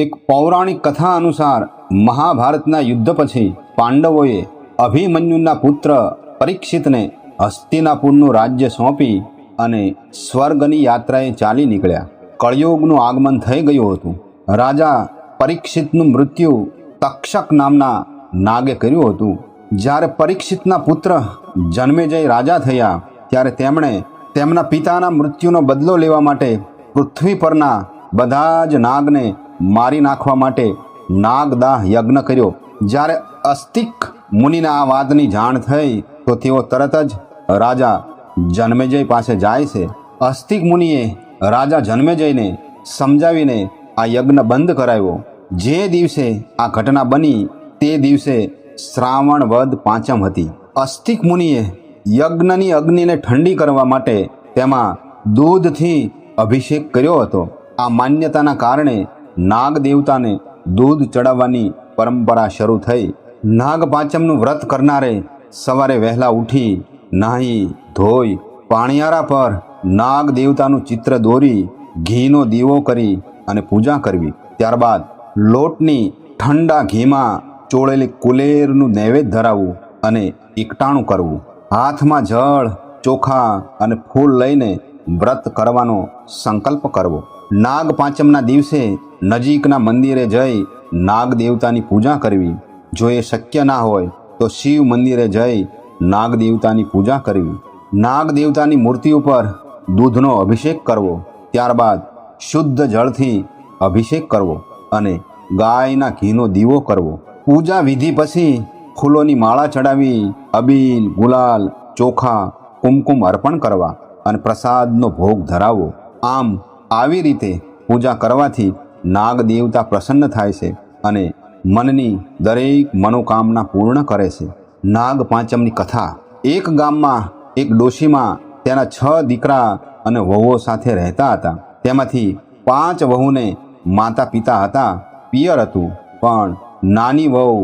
એક પૌરાણિક કથા અનુસાર મહાભારતના યુદ્ધ પછી પાંડવોએ અભિમન્યુના પુત્ર પરીક્ષિતને હસ્તિનાપુરનું રાજ્ય સોંપી અને સ્વર્ગની યાત્રાએ ચાલી નીકળ્યા. કળયુગનું આગમન થઈ ગયું હતું. રાજા પરીક્ષિતનું મૃત્યુ તક્ષક નામના નાગે કર્યું હતું. જ્યારે પરીક્ષિતના પુત્ર જન્મેજય રાજા થયા ત્યારે તેમણે તેમના પિતાના મૃત્યુનો બદલો લેવા માટે પૃથ્વી પરના બધા જ નાગને મારી નાખવા માટે નાગદાહ યજ્ઞ કર્યો. જ્યારે અસ્તિક મુનિને આ વાતની જાણ થઈ તો તેઓ તરત જ રાજા જન્મેજય પાસે જાય છે. અસ્તિક મુનિએ રાજા જન્મેજયને સમજાવીને આ યજ્ઞ બંધ કરાવ્યો. જે દિવસે આ ઘટના બની તે દિવસે શ્રાવણ વદ પાંચમ હતી. અસ્તિક મુનિએ યજ્ઞની અગ્નિને ઠંડી કરવા માટે તેમાં દૂધથી અભિષેક કર્યો હતો. આ માન્યતાના કારણે નાગ દેવતાને દૂધ ચડાવવાની પરંપરા શરૂ થઈ. નાગ પાંચમનું વ્રત કરનારે સવારે વહેલા ઉઠી નાહી ધોઈ પાણિયારા પર નાગ દેવતાનું ચિત્ર દોરી ઘીનો દીવો કરી અને પૂજા કરવી. ત્યારબાદ લોટની ઠંડા ઘીમાં ચોળેલી કુલેરનું નૈવેદ્ય ધરાવવું અને એકટાણું કરવું. હાથમાં જળ ચોખા અને ફૂલ લઈને વ્રત કરવાનો સંકલ્પ કરવો. નાગ પાંચમના દિવસે નજીકના મંદિરે જઈ નાગ દેવતાની પૂજા કરવી. જો એ શક્ય ના હોય તો શિવ મંદિરે જઈ નાગ દેવતાની પૂજા કરવી. નાગ દેવતાની મૂર્તિ ઉપર દૂધનો અભિષેક કરવો. ત્યારબાદ શુદ્ધ જળથી અભિષેક કરવો અને ગાયના ઘીનો દીવો કરવો. પૂજા વિધિ પછી ફૂલોની માળા ચડાવી અબીલ ગુલાલ ચોખા કુમકુમ અર્પણ કરવા અને પ્રસાદનો ભોગ ધરાવવો. આમ આવી રીતે પૂજા કરવાથી નાગ દેવતા પ્રસન્ન થાય છે અને મનની દરેક મનોકામના પૂર્ણ કરે છે. નાગ પાંચમની કથા. એક ગામમાં એક ડોશીમાં તેના 6 દીકરા અને વહુઓ સાથે રહેતા હતા. તેમાંથી 5 વહુને માતા પિતા હતા. પિયર હતું, પણ નાની વહુ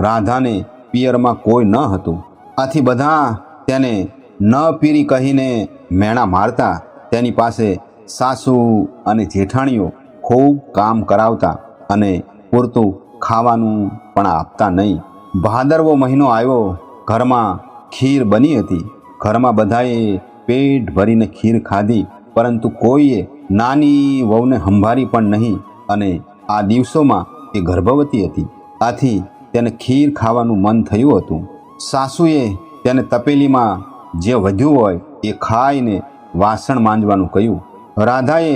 રાધાને પિયરમાં કોઈ ન હતું. આથી બધા તેને ન પીરી કહીને મેણા મારતા. તેની પાસે સાસુ અને જેઠાણીઓ ખૂબ કામ કરાવતા અને પૂરતું ખાવાનું પણ આપતા નહીં. ભાદરવો મહિનો આવ્યો. ઘરમાં ખીર બની હતી. ઘરમાં બધાએ પેટ ભરીને ખીર ખાધી, પરંતુ કોઈએ નાની વહુને સંભાળી પણ નહીં. અને આ દિવસોમાં એ ગર્ભવતી હતી. આથી તેને ખીર ખાવાનું મન થયું હતું. સાસુએ તેને તપેલીમાં જે વધ્યું હોય એ ખાઈને વાસણ માંજવાનું કહ્યું. રાધાએ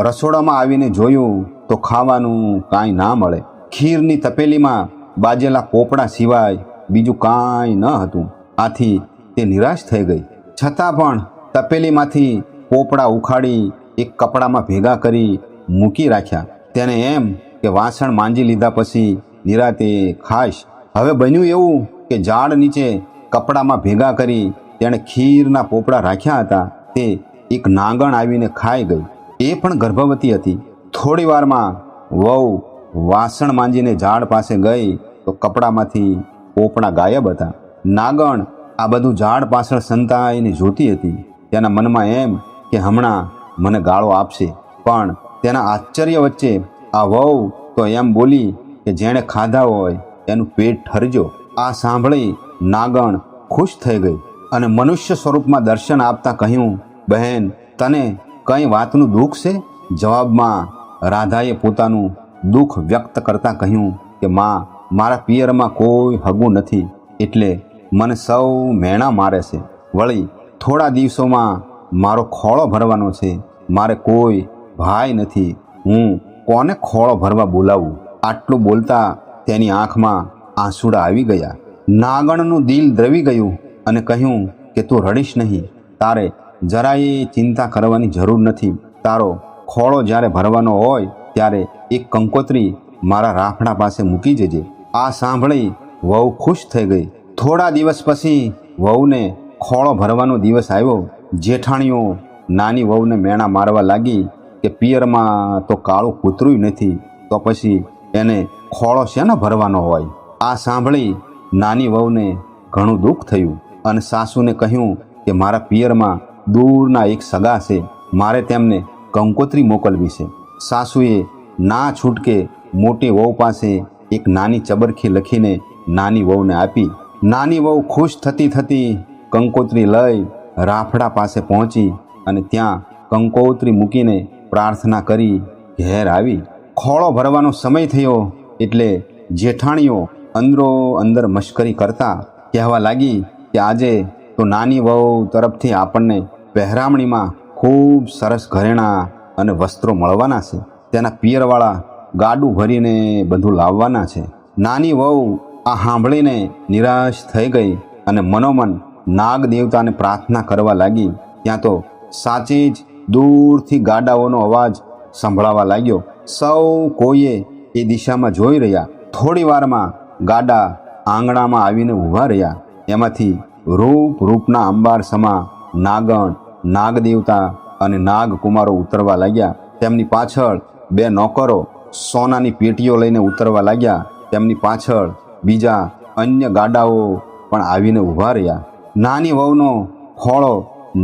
રસોડામાં આવીને જોયું તો ખાવાનું કાંઈ ના મળે. ખીરની તપેલીમાં બાજેલા પોપડા સિવાય બીજું કાંઈ ન હતું. આથી તે નિરાશ થઈ ગઈ. છતાં પણ તપેલીમાંથી પોપડા ઉખાડી એક કપડામાં ભેગા કરી મૂકી રાખ્યા. તેને એમ કે વાસણ માંજી લીધા પછી નિરાતે ખાશ. હવે બન્યું એવું કે ઝાડ નીચે કપડામાં ભેગા કરી તેણે ખીરના પોપડા રાખ્યા હતા તે એક નાગણ આવીને ખાઈ ગઈ. એ પણ ગર્ભવતી હતી. થોડી વારમાં વહુ વાસણ માંજીને ઝાડ પાસે ગઈ તો કપડામાંથી પોપડા ગાયબ હતા. નાગણ આ બધું ઝાડ પાછળ સંતાઈને જોતી હતી. તેના મનમાં એમ કે હમણાં મને ગાળો આપશે. પણ તેના આશ્ચર્ય વચ્ચે આ વહુ તો એમ બોલી કે જેણે ખાધા હોય એનું પેટ ઠરજો. આ સાંભળી નાગણ ખુશ થઈ ગઈ અને મનુષ્ય સ્વરૂપમાં દર્શન આપતા કહ્યું, બહેન, તને કંઈ વાતનું દુઃખ છે? જવાબમાં રાધાએ પોતાનું દુઃખ વ્યક્ત કરતાં કહ્યું કે માં, મારા પિયરમાં કોઈ હગું નથી, એટલે મને સૌ મેણા મારે છે. વળી થોડા દિવસોમાં મારો ખોળો ભરવાનો છે. મારે કોઈ ભાઈ નથી. હું કોને ખોળો ભરવા બોલાવું? આટલું બોલતા તેની આંખમાં આંસુડા આવી ગયા. નાગણનું દિલ દ્રવી ગયું અને કહ્યું કે તું રડીશ નહીં. તારે જરાય ચિંતા કરવાની જરૂર નથી. તારો ખોળો જ્યારે ભરવાનો હોય ત્યારે એક કંકોત્રી મારા રાફડા પાસે મૂકી જજે. આ સાંભળી વહુ ખુશ થઈ ગઈ. થોડા દિવસ પછી વહુને ખોળો ભરવાનો દિવસ આવ્યો. જેઠાણીઓ નાની વહુને મેણા મારવા લાગી કે પિયરમાં તો કાળું કૂતરું નથી, તો પછી એને ખોળો શેનો ભરવાનો હોય? આ સાંભળી નાની વહુને ઘણું દુઃખ થયું અને સાસુને કહ્યું કે મારા પિયરમાં દૂરના એક સગા છે, મારે તેમને કંકોત્રી મોકલવી છે. સાસુએ ના છૂટકે મોટી વહુ પાસે એક નાની ચબરખી લખીને નાની વહુને આપી. નાની વહુ ખુશ થતી થતી કંકોત્રી લઈ રાફડા પાસે પહોંચી અને ત્યાં કંકોત્રી મૂકીને પ્રાર્થના કરી ઘેર આવી. ખોળો ભરવાનો સમય થયો એટલે જેઠાણીઓ અંદરો અંદર મશ્કરી કરતા કહેવા લાગી કે આજે તો નાની વહુ તરફથી આપણને પહેરામણીમાં ખૂબ સરસ ઘરેણાં અને વસ્ત્રો મળવાના છે. તેના પિયરવાળા ગાડું ભરીને બધું લાવવાના છે. નાની વહુ આ સાંભળીને નિરાશ થઈ ગઈ અને મનોમન નાગ દેવતાને પ્રાર્થના કરવા લાગી. ત્યાં તો સાચી જ દૂરથી ગાડાઓનો અવાજ સંભળાવા લાગ્યો. સૌ કોઈએ એ દિશામાં જોઈ રહ્યા. થોડી વારમાં ગાડા આંગણામાં આવીને ઊભા રહ્યા. એમાંથી રૂપના અંબાર સમા નાગણ, નાગદેવતા અને નાગકુમારો ઉતરવા લાગ્યા. તેમની પાછળ 2 નોકરો સોનાની પેટીઓ લઈને ઉતરવા લાગ્યા. તેમની પાછળ બીજા અન્ય ગાડાઓ પણ આવીને ઊભા રહ્યા. નાની વહુનો ખોળો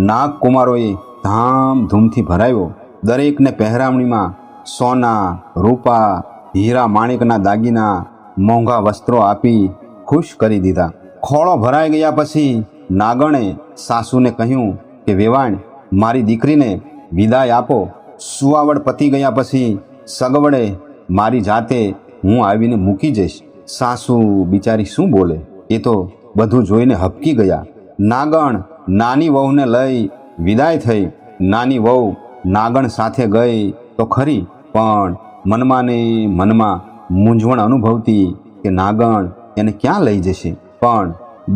નાગકુમારોએ ધામધૂમથી ભરાયો. દરેકને પહેરામણીમાં સોના, રૂપા, હીરા માણેકના દાગીના, મોંઘા વસ્ત્રો આપી ખુશ કરી દીધા. ખોળો ભરાઈ ગયા પછી નાગણે સાસુને કહ્યું કે વેવાણ, મારી દીકરીને વિદાય આપો. સુવાવડ પતી ગયા પછી સગવડે મારી જાતે હું આવીને મૂકી જઈશ. સાસુ બિચારી શું બોલે? એ તો બધું જોઈને હબકી ગયા. નાગણ નાની વહુને લઈ વિદાય થઈ. નાની વહુ નાગણ સાથે ગઈ તો ખરી, પણ મનમાં ને મનમાં મૂંઝવણ અનુભવતી કે નાગણ એને ક્યાં લઈ જશે. પણ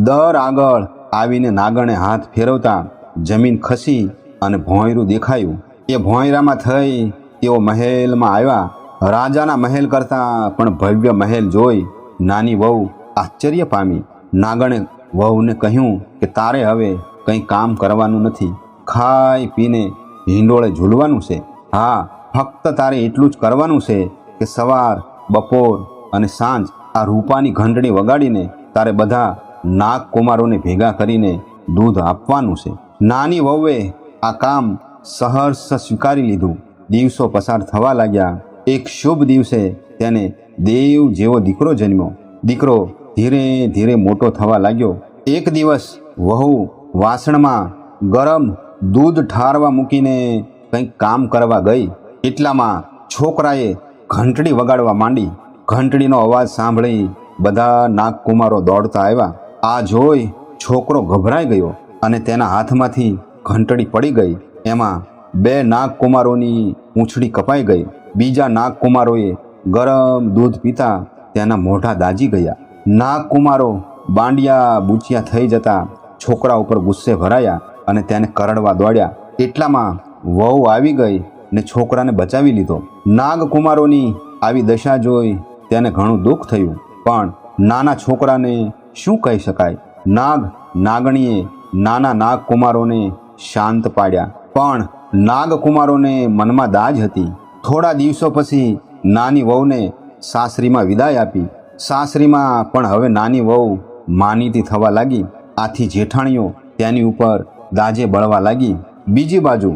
દર આગળ આવીને નાગણે હાથ ફેરવતા જમીન ખસી અને ભોંયરું દેખાયું. એ ભોંયરામાં થઈ તેઓ મહેલમાં આવ્યા. રાજાના મહેલ કરતાં પણ ભવ્ય મહેલ જોઈ નાની વહુ આશ્ચર્ય પામી. નાગણે વહુને કહ્યું કે તારે હવે કંઈ કામ કરવાનું નથી. ખાઈ પીને હિંડોળે ઝૂલવાનું છે. હા, ફક્ત તારે એટલું જ કરવાનું છે કે સવાર, બપોર અને સાંજ આ રૂપાની ઘંટડી વગાડીને તારે બધા નાગકુમારોને ભેગા કરીને દૂધ આપવાનું છે. નાની વહુએ આ કામ સહર્ષ સ્વીકારી લીધું. દિવસો પસાર થવા લાગ્યા. એક શુભ દિવસે તેને દેવ જેવો દીકરો જન્મ્યો. દીકરો ધીરે ધીરે મોટો થવા લાગ્યો. એક દિવસ વહુ વાસણમાં ગરમ દૂધ ઠારવા મૂકીને કંઈક કામ કરવા ગઈ. એટલામાં છોકરાએ ઘંટડી વગાડવા માંડી. ઘંટડીનો અવાજ સાંભળી બધા નાગકુમારો દોડતા આવ્યા. આ જોઈ છોકરો ગભરાઈ ગયો અને તેના હાથમાંથી ઘંટડી પડી ગઈ. એમાં 2 નાગકુમારોની પૂંછડી કપાઈ ગઈ. બીજા નાગકુમારોએ ગરમ દૂધ પીતા તેના મોઢા દાજી ગયા. નાગકુમારો બાંડિયા બૂચિયા થઈ જતા છોકરા ઉપર ગુસ્સે ભરાયા અને તેને કરડવા દોડ્યા. એટલામાં વહુ આવી ગઈ ને છોકરાને બચાવી લીધો. નાગકુમારોની આવી દશા જોઈ તેને ઘણું દુઃખ થયું, પણ નાના છોકરાને શું કહી શકાય. નાગણીએ નાના નાગકુમારોને શાંત પાડ્યા, પણ નાગકુમારોને મનમાં દાજ હતી. થોડા દિવસો પછી નાની વહુને સાસરીમાં વિદાય આપી. સાસરીમાં પણ હવે નાની વહુ માનીતી થવા લાગી. આથી જેઠાણીઓ તેની ઉપર દાજે બળવા લાગી. બીજી બાજુ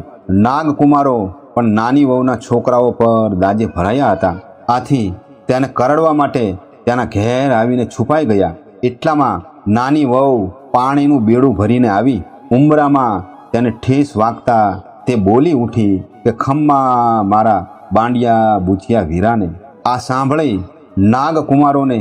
નાગકુમારો પણ નાની વહુના છોકરાઓ પર દાજે ભરાયા હતા. આથી તેને કરડવા માટે તેના ઘેર આવીને છુપાઈ ગયા. એટલામાં નાની વહુ પાણીનું બેડું ભરીને આવી. ઉંબરામાં તેને ઠેસ વાગતા તે બોલી ઉઠી કે ખમ્મા મારા બાંડિયા બુચિયા વીરાને. આ સાંભળી નાગકુમારોને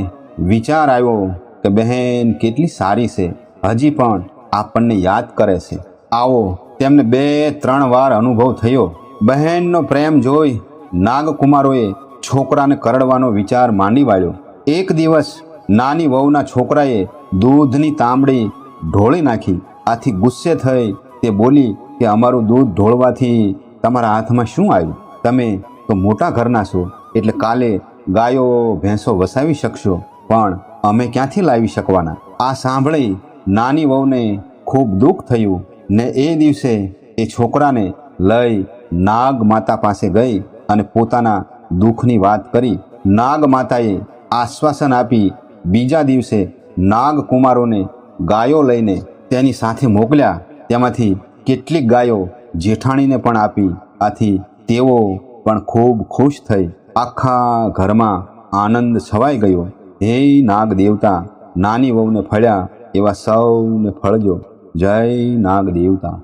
વિચાર આવ્યો કે બહેન કેટલી સારી છે, હજી પણ આપણને યાદ કરે છે. આવો તેમને 2-3 વાર અનુભવ થયો. બહેનનો પ્રેમ જોઈ નાગકુમારોએ છોકરાને કરડવાનો વિચાર માંડી વાળ્યો. એક દિવસ નાની વહુના છોકરાએ દૂધની તાંબડી ઢોળી નાખી. આથી ગુસ્સે થઈ તે બોલી કે અમારું દૂધ ઢોળવાથી તમારા હાથમાં શું આવ્યું? તમે તો મોટા ઘરના છો, એટલે કાલે ગાયો ભેંસો વસાવી શકશો, પણ અમે ક્યાંથી લાવી શકવાના? આ સાંભળી નાની વહુને ખૂબ દુઃખ થયું ને એ દિવસે એ છોકરાને લઈ નાગ માતા પાસે ગઈ અને પોતાના દુઃખની વાત કરી. નાગ માતાએ આશ્વાસન આપી બીજા દિવસે નાગકુમારોને ગાયો લઈને તેની સાથે મોકલ્યા. તેમાંથી કેટલીક ગાયો જેઠાણીને પણ આપી. આથી તેઓ પણ ખૂબ ખુશ થઈ. આખા ઘરમાં આનંદ છવાઈ ગયો. હે નાગ દેવતા, નાની વહુને ફળ્યા એવા સૌને ફળજો. જય નાગ દેવતા.